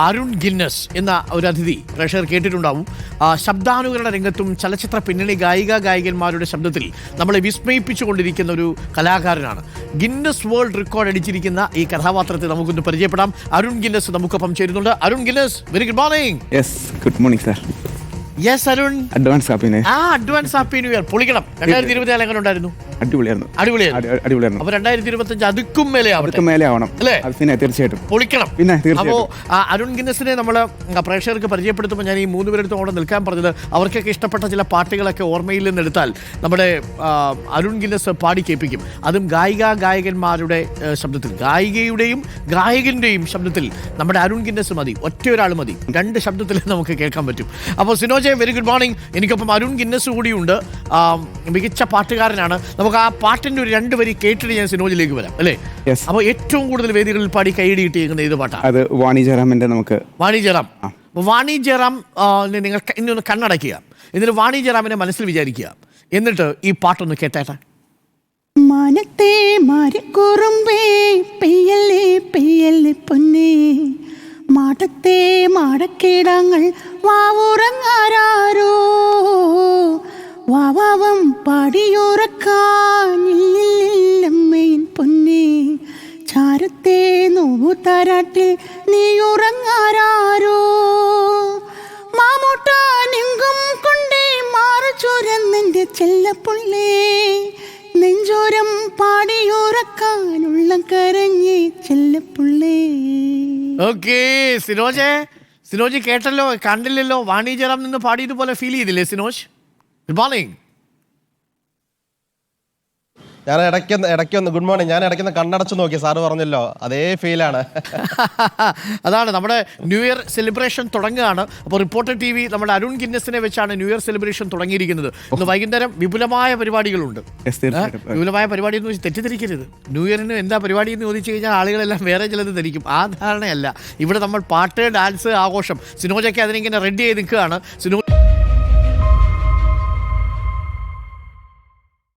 Arun Guinness എന്ന ഒരു അതിഥി പ്രേക്ഷകർ കേട്ടിട്ടുണ്ടാവും. ശബ്ദാനുകരണ രംഗത്തും ചലച്ചിത്ര പിന്നണി ഗായകന്മാരുടെ ശബ്ദത്തിൽ നമ്മളെ വിസ്മയിപ്പിച്ചുകൊണ്ടിരിക്കുന്ന ഒരു കലാകാരനാണ്. ഗിന്നസ് വേൾഡ് റെക്കോർഡ് അടിച്ചിരിക്കുന്ന ഈ കഥാപാത്രത്തെ നമുക്കൊന്ന് പരിചയപ്പെടാം. അരുൺ ഗിന്നസ് നമുക്കൊപ്പം ചേരുന്നുണ്ട്. Arun Guinness, very good morning. Good morning sir. Yes Arun, advance happy new year. പൊളിക്കണം. 2024 എങ്ങനെ ഉണ്ടായിരുന്നു? അടിപൊളിയായിരുന്നു. അപ്പൊ 2025 അതുക്കും മേലെ ആവണം അല്ലേ? പിന്നെ തീർച്ചയായിട്ടും പൊളിക്കണം. പിന്നെ അപ്പോ അരുൺ ഗിന്നസിനെ നമ്മൾ പ്രേക്ഷകർക്ക് പരിചയപ്പെടുത്തുമ്പോൾ ഞാൻ ഈ 3 പേരെടുത്തും അവിടെ നിൽക്കാൻ പറഞ്ഞത് അവർക്കൊക്കെ ഇഷ്ടപ്പെട്ട ചില പാട്ടുകളൊക്കെ ഓർമ്മയിൽ നിന്നെടുത്താൽ നമ്മുടെ അരുൺ ഗിന്നസ് പാടി കേൾപ്പിക്കും. അതും ഗായകന്മാരുടെ ശബ്ദത്തിൽ, ഗായികയുടെയും ഗായകന്റെയും ശബ്ദത്തിൽ നമ്മുടെ അരുൺ ഗിന്നസ് മതി, ഒറ്റ ഒരാൾ മതി, 2 ശബ്ദത്തിൽ നമുക്ക് കേൾക്കാൻ പറ്റും. അപ്പോൾ സിനോജെ, വെരി ഗുഡ് മോർണിംഗ്. എനിക്കൊപ്പം അരുൺ ഗിന്നസ് കൂടിയുണ്ട്. മികച്ച പാട്ടുകാരനാണ്. നമുക്ക് ആ പാട്ടിന്റെ ഒരു 2 വരി കേട്ടിട്ട് ഞാൻ സിനോജിലേക്ക് വരാം അല്ലേ? അപ്പൊ ഏറ്റവും കൂടുതൽ വേദികളിൽ പാടി കൈയടി കിട്ടിയിരിക്കുന്ന ഏത് പാട്ടാണ്? അത് വാണി ജയറാമിന്റെ. വാണി ജയറാം നിങ്ങൾ ഇന്നൊന്ന് കണ്ണടയ്ക്കുക, എന്നിട്ട് വാണി ജയറാമിനെ മനസ്സിൽ വിചാരിക്കുക, എന്നിട്ട് ഈ പാട്ടൊന്ന് കേട്ടേട്ടാ. മാനത്തെ മാറിക്കുറുമ്പേ പെയ്യല്ലേ പെയ്യല്ലേ പൊന്നേ, മാടത്തെ മാടക്കേടങ്ങൾ വാവുറങ്ങാരോ, വാവാവം പാടിയുറക്കാനില്ലമ്മയിൻ പൊന്നേ, ചാരത്തെ നോവു താരാട്ടിൽ നീ ഉറങ്ങാരോ, മാമൂട്ടാനെങ്കും കൊണ്ടേ മാറു ചുരന്നെന്റെ ചെല്ലപ്പുള്ളേ, നെഞ്ചോരം പാടിയുറക്കാനുള്ള കരഞ്ഞേ ചെല്ലപ്പുള്ളേ. ഓക്കേ സിനോജ് കേട്ടല്ലോ, കണ്ടില്ലല്ലോ. വാണി ജയറാം നിന്ന് പാടിയതുപോലെ ഫീൽ ചെയ്തില്ലേ സിനോജ്? Good morning. ഞാൻ ഇടയ്ക്കൊന്ന് ഗുഡ് മോർണിംഗ്, ഞാൻ ഇടയ്ക്കൊന്ന് കണ്ണടച്ച് നോക്കി, സാറ് പറഞ്ഞല്ലോ, അതേ ഫീലാണ്. അതാണ് നമ്മുടെ ന്യൂ ഇയർ സെലിബ്രേഷൻ തുടങ്ങുകയാണ്. അപ്പോൾ റിപ്പോർട്ടർ TV നമ്മുടെ അരുൺ ഗിന്നസിനെ വെച്ചാണ് ന്യൂ ഇയർ സെലിബ്രേഷൻ തുടങ്ങിയിരിക്കുന്നത്. ഇന്ന് വൈകുന്നേരം വിപുലമായ പരിപാടികളുണ്ട്. വിപുലമായ പരിപാടി എന്ന് വെച്ച് തെറ്റിദ്ധരിക്കരുത്. ന്യൂ ഇയറിന് എന്താ പരിപാടി എന്ന് ചോദിച്ചു കഴിഞ്ഞാൽ ആളുകളെല്ലാം വേറെ ചിലത് ധരിക്കും. ആ ധാരണയല്ല. ഇവിടെ നമ്മൾ പാട്ട്, ഡാൻസ്, ആഘോഷം. സിനോജൊക്കെ അതിനിങ്ങനെ റെഡി ചെയ്ത് നിൽക്കുകയാണ്. സിനോജ്